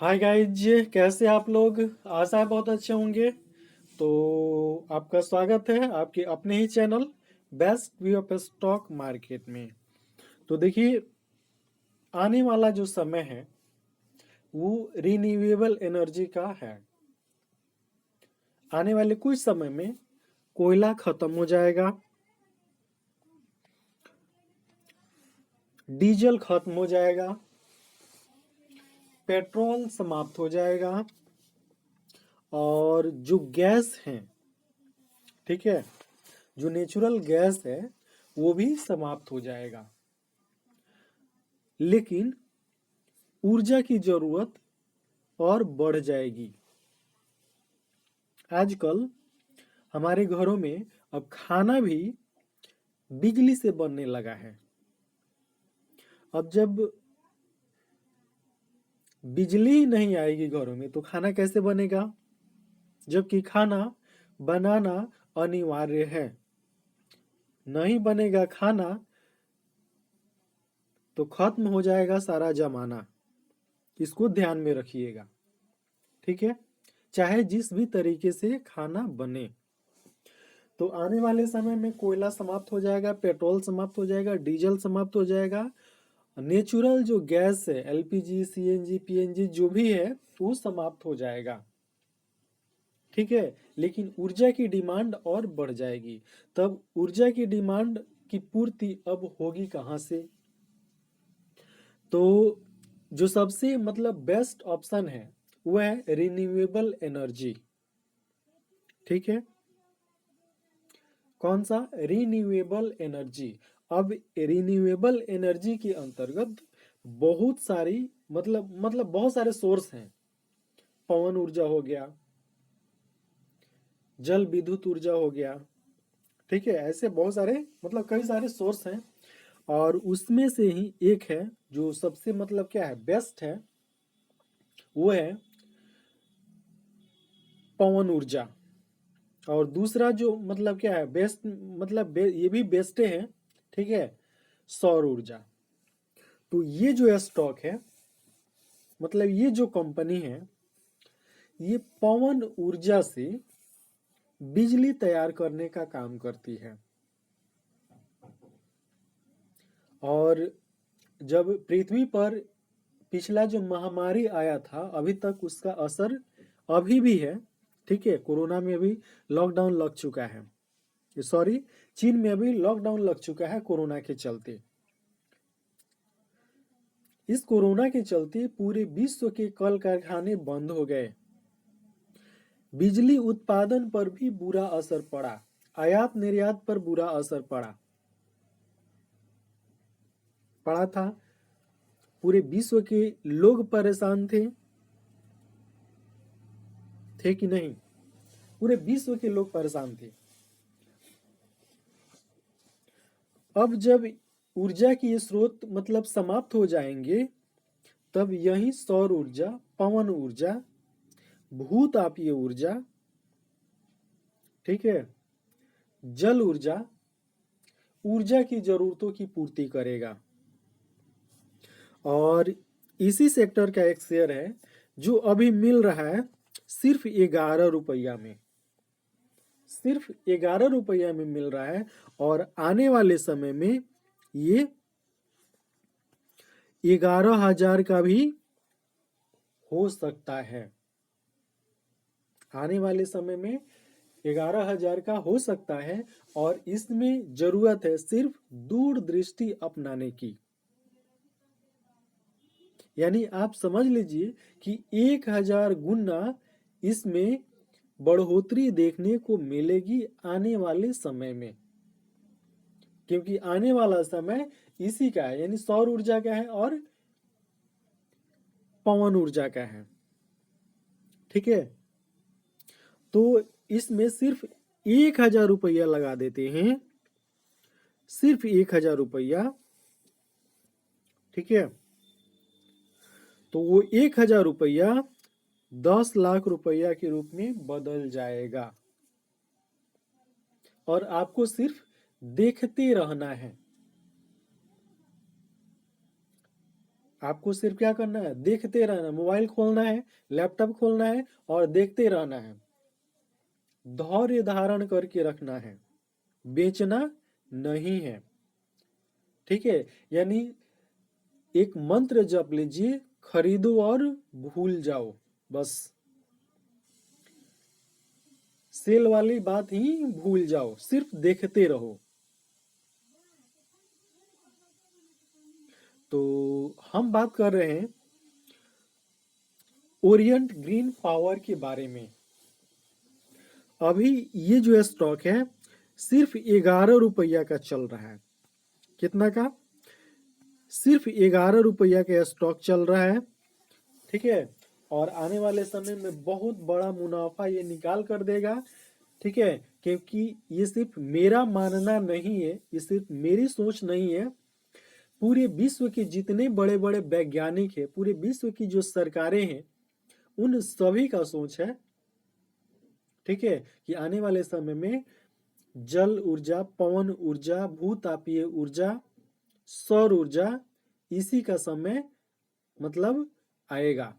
Hi guys, कैसे आप लोग। आशा है बहुत अच्छे होंगे। तो आपका स्वागत है आपके अपने ही channel best view of stock market में। तो देखिए, आने वाला जो समय है वो रिन्यूएबल एनर्जी का है। आने वाले कुछ समय में कोयला खत्म हो जाएगा, डीजल खत्म हो जाएगा, पेट्रोल समाप्त हो जाएगा, और जो गैस है, ठीक है, जो नेचुरल गैस है वो भी समाप्त हो जाएगा। लेकिन ऊर्जा की जरूरत और बढ़ जाएगी। आजकल हमारे घरों में अब खाना भी बिजली से बनने लगा है। अब जब बिजली ही नहीं आएगी घरों में तो खाना कैसे बनेगा, जबकि खाना बनाना अनिवार्य है। नहीं बनेगा खाना तो खत्म हो जाएगा सारा जमाना। इसको ध्यान में रखिएगा, ठीक है, चाहे जिस भी तरीके से खाना बने। तो आने वाले समय में कोयला समाप्त हो जाएगा, पेट्रोल समाप्त हो जाएगा, डीजल समाप्त हो जाएगा। नेचुरल जो गैस है, एलपीजी, सीएनजी, पीएनजी जो भी है वो समाप्त हो जाएगा, ठीक है। लेकिन ऊर्जा की डिमांड और बढ़ जाएगी। तब ऊर्जा की डिमांड की पूर्ति अब होगी कहाँ से? तो जो सबसे बेस्ट ऑप्शन है वो है रिन्यूएबल एनर्जी, ठीक है। कौन सा? Renewable energy. अब रिन्यूएबल एनर्जी के अंतर्गत बहुत सारी बहुत सारे सोर्स हैं। पवन ऊर्जा हो गया, जल विद्युत ऊर्जा हो गया, ठीक है। ऐसे बहुत सारे कई सारे सोर्स हैं, और उसमें से ही एक है जो सबसे क्या है, बेस्ट है, वो है पवन ऊर्जा। और दूसरा जो क्या है बेस्ट, ये भी बेस्ट है, ठीक है, सौर ऊर्जा। तो ये जो स्टॉक है, ये जो कंपनी है, ये पवन ऊर्जा से बिजली तैयार करने का काम करती है। और जब पृथ्वी पर पिछला जो महामारी आया था, अभी तक उसका असर अभी भी है, ठीक है। कोरोना में अभी लॉकडाउन लग चुका है, सॉरी, चीन में अभी लॉकडाउन लग चुका है कोरोना के चलते। इस कोरोना के चलते पूरे विश्व के कल कारखाने बंद हो गए। बिजली उत्पादन पर भी बुरा असर पड़ा, आयात निर्यात पर बुरा असर पड़ा था। पूरे विश्व के लोग परेशान थे कि नहीं? पूरे विश्व के लोग परेशान थे। अब जब ऊर्जा की ये स्रोत समाप्त हो जाएंगे, तब यही सौर ऊर्जा, पवन ऊर्जा, भूतापीय ऊर्जा, ठीक है, जल ऊर्जा, ऊर्जा की जरूरतों की पूर्ति करेगा। और इसी सेक्टर का एक शेयर है जो अभी मिल रहा है सिर्फ 11 रुपया में, सिर्फ 11 रुपया में मिल रहा है। और आने वाले समय में ये 11,000 का भी हो सकता है। आने वाले समय में 11,000 का हो सकता है। और इसमें जरूरत है सिर्फ दूरदृष्टि अपनाने की। यानी आप समझ लीजिए कि 1,000 गुना इसमें बढ़ोतरी देखने को मिलेगी आने वाले समय में। क्योंकि आने वाला समय इसी का है, यानी सौर ऊर्जा का है और पवन ऊर्जा का है, ठीक है। तो इसमें सिर्फ 1,000 रुपया लगा देते हैं, सिर्फ 1,000 रुपया, ठीक है। तो वो 1,000 रुपया 10 लाख रुपया के रूप में बदल जाएगा। और आपको सिर्फ देखते रहना है। आपको सिर्फ क्या करना है, देखते रहना, मोबाइल खोलना है, लैपटॉप खोलना है और देखते रहना है। धैर्य धारण करके रखना है, बेचना नहीं है। ठीक है, यानी एक मंत्र जप लीजिए, खरीदो और भूल जाओ, बस सेल वाली बात ही भूल जाओ, सिर्फ देखते रहो। तो हम बात कर रहे हैं ओरिएंट ग्रीन पावर के बारे में। अभी ये जो स्टॉक है सिर्फ 11 रुपया का चल रहा है। कितना का? सिर्फ 11 रुपया का स्टॉक चल रहा है। ठीक है, और आने वाले समय में बहुत बड़ा मुनाफा ये निकाल कर देगा। ठीक है, क्योंकि ये सिर्फ मेरा मानना नहीं है, ये सिर्फ मेरी सोच नहीं है, पूरे विश्व के जितने बड़े बड़े वैज्ञानिक हैं, पूरे विश्व की जो सरकारें हैं, उन सभी का सोच है। ठीक है, कि आने वाले समय में जल ऊर्जा, पवन ऊर्जा, भूतापीय ऊर्जा, सौर ऊर्जा, इसी का समय मतलब आएगा।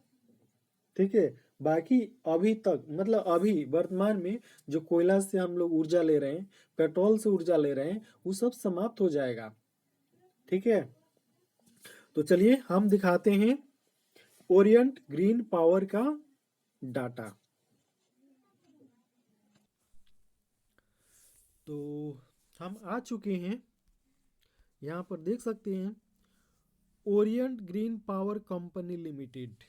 ठीक है, बाकी अभी तक मतलब अभी वर्तमान में जो कोयला से हम लोग ऊर्जा ले रहे हैं, पेट्रोल से ऊर्जा ले रहे हैं, वो सब समाप्त हो जाएगा। ठीक है, तो चलिए हम दिखाते हैं ओरिएंट ग्रीन पावर का डाटा। तो हम आ चुके हैं, यहाँ पर देख सकते हैं Orient green power company limited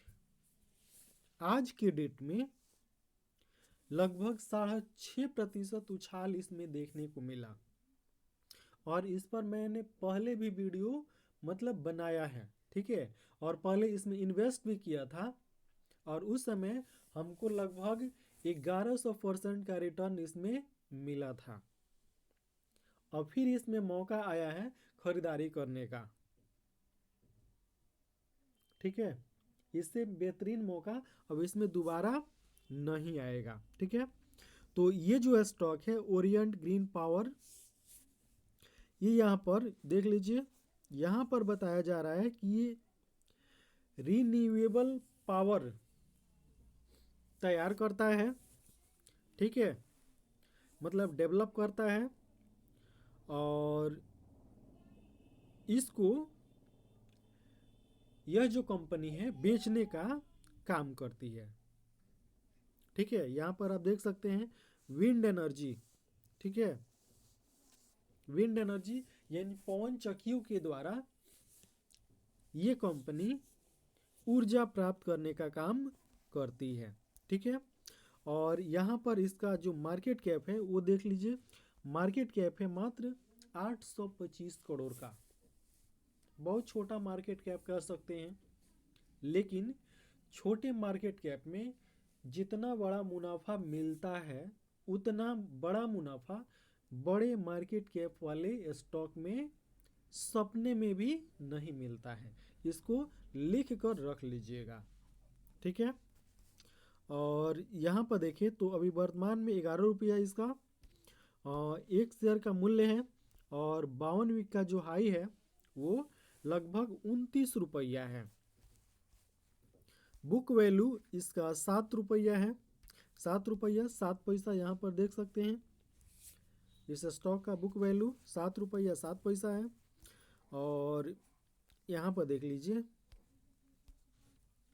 आज के डेट में लगभग 6.5% उछाल इसमें देखने को मिला। और इस पर मैंने पहले भी वीडियो मतलब बनाया है। ठीक है, और पहले इसमें इन्वेस्ट भी किया था, और उस समय हमको लगभग 1100% का रिटर्न इसमें मिला था। और फिर इसमें मौका आया है खरीदारी करने का। ठीक है, इससे बेहतरीन मौका अब इसमें दोबारा नहीं आएगा। ठीक है, तो ये जो स्टॉक है ओरिएंट ग्रीन पावर, ये यहाँ पर देख लीजिए, यहाँ पर बताया जा रहा है कि ये रिन्यूएबल पावर तैयार करता है। ठीक है, मतलब डेवलप करता है, और इसको यह जो कंपनी है बेचने का काम करती है। ठीक है, यहाँ पर आप देख सकते हैं विंड एनर्जी। ठीक है, विंड एनर्जी यानी पवन चक्कियों के द्वारा ये कंपनी ऊर्जा प्राप्त करने का काम करती है। ठीक है, और यहाँ पर इसका जो मार्केट कैप है वो देख लीजिए, मार्केट कैप है मात्र 825 करोड़ का। बहुत छोटा मार्केट कैप कह सकते हैं, लेकिन छोटे मार्केट कैप में जितना बड़ा मुनाफा मिलता है, उतना बड़ा मुनाफा बड़े मार्केट कैप वाले स्टॉक में सपने में भी नहीं मिलता है। इसको लिख कर रख लीजिएगा। ठीक है, और यहाँ पर देखिए तो अभी वर्तमान में 11 रुपया इसका एक शेयर का मूल्य है, और 52 वीक का जो हाई है वो लगभग 29 रुपया है। बुक वैल्यू इसका 7 रुपया है, 7 रुपया 7 पैसा। यहाँ पर देख सकते हैं इस स्टॉक का बुक वैल्यू 7 रुपया 7 पैसा है। और यहाँ पर देख लीजिए,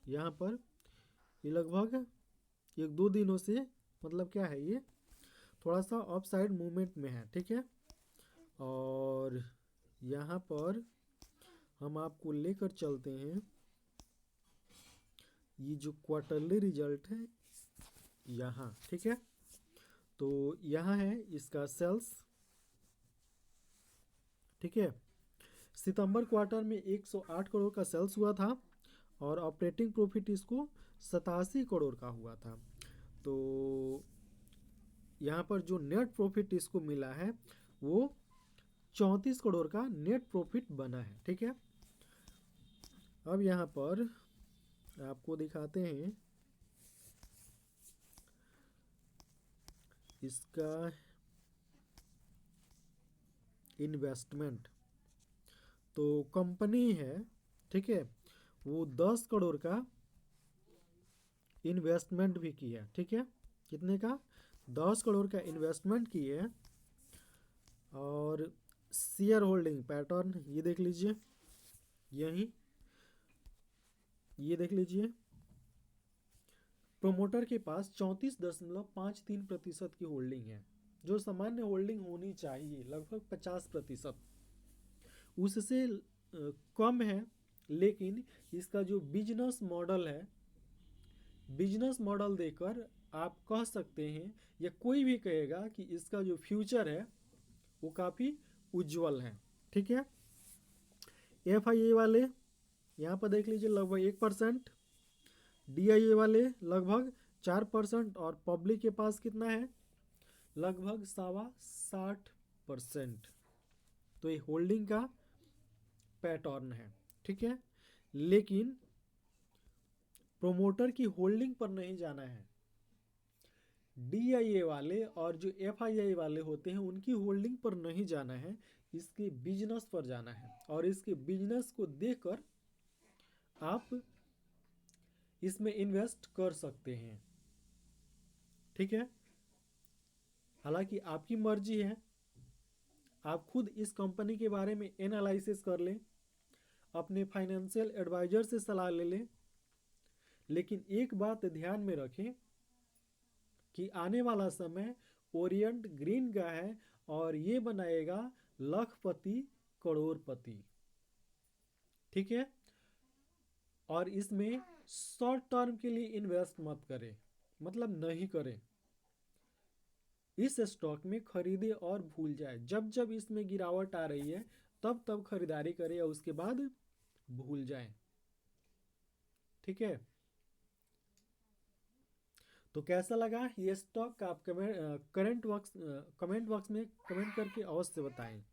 यहाँ पर ये लगभग 1-2 दिनों से मतलब क्या है, ये थोड़ा सा अप साइड मूवमेंट में है। ठीक है, और यहाँ पर हम आपको लेकर चलते हैं ये जो क्वार्टरली रिजल्ट है यहाँ। ठीक है, तो यहाँ है इसका सेल्स। ठीक है, सितंबर क्वार्टर में 108 करोड़ का सेल्स हुआ था, और ऑपरेटिंग प्रॉफिट इसको 87 करोड़ का हुआ था। तो यहाँ पर जो नेट प्रॉफिट इसको मिला है वो 34 करोड़ का नेट प्रॉफिट बना है। ठीक है, अब यहाँ पर आपको दिखाते हैं इसका इन्वेस्टमेंट। तो कंपनी है, ठीक है, वो 10 करोड़ का इन्वेस्टमेंट भी की है। ठीक है, कितने का? 10 करोड़ का इन्वेस्टमेंट की है। और शेयर होल्डिंग पैटर्न ये देख लीजिए, यही ये देख लीजिए, प्रोमोटर के पास 34.53% की होल्डिंग है, जो सामान्य होल्डिंग होनी चाहिए लगभग 50%, उससे कम है। लेकिन इसका जो बिजनेस मॉडल है, बिजनेस मॉडल देखकर आप कह सकते हैं या कोई भी कहेगा कि इसका जो फ्यूचर है वो काफ़ी उज्जवल है। ठीक है, FIA वाले यहाँ पर देख लीजिए लगभग 1%, DIA वाले लगभग 4%, और पब्लिक के पास कितना है? लगभग 60%। तो ये होल्डिंग का पैटर्न है। ठीक है, लेकिन प्रोमोटर की होल्डिंग पर नहीं जाना है। DIA वाले और जो FII वाले होते हैं उनकी होल्डिंग पर नहीं जाना है, इसके बिजनेस पर जाना है। और इसके बिजनेस को देखकर आप इसमें इन्वेस्ट कर सकते हैं। ठीक है, हालांकि आपकी मर्जी है, आप खुद इस कंपनी के बारे में एनालिसिस कर लें, अपने फाइनेंशियल एडवाइजर से सलाह ले लें। लेकिन एक बात ध्यान में रखें कि आने वाला समय ओरिएंट ग्रीन का है और ये बनाएगा लखपति करोड़पति। ठीक है, और इसमें शॉर्ट टर्म के लिए इन्वेस्ट मत करें, मतलब नहीं करें। इस स्टॉक में खरीदे और भूल जाए। जब जब इसमें गिरावट आ रही है तब तब खरीदारी करें और उसके बाद भूल जाएं। ठीक है, तो कैसा लगा ये स्टॉक का आप कमेंट बॉक्स में कमेंट करके अवश्य बताएं।